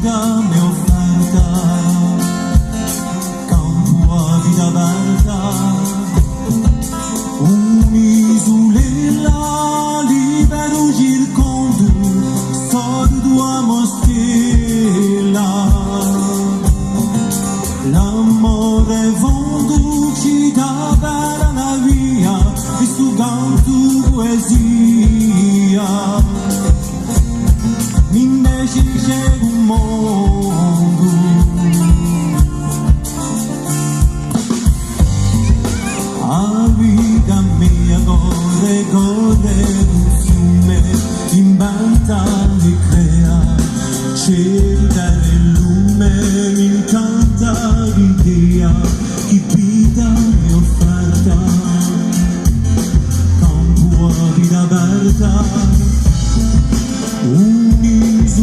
vida mi offerta, campo a vida aperta, un'isolella libero circondo, storia d'uomo stella, l'amore vondo ci dà per la via, e stu canto poesia. Invece c'è un mondo, la vita mia corre, corre un fiume, inventa e crea, cerca il lume, mi incanta l'idea, che vita mi offerta, campo a vita aperta. Un'isolella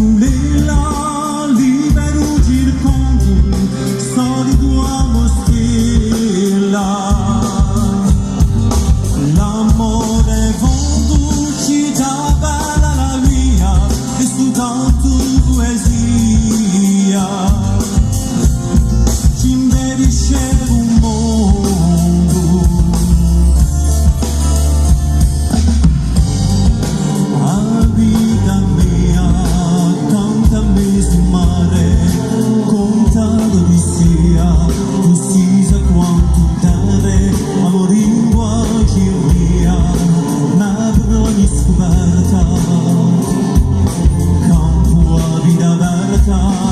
libero circondo, storia d'uomo stella, l'amore vondo ci dà bella la via, e stu canto poesia, ci impedisce un mondo. La vita mia cantami sul mare, conta dove sia, tu si sa quanto dare, amore in guaci mia, ma per ogni scoperta, campo a vita aperta.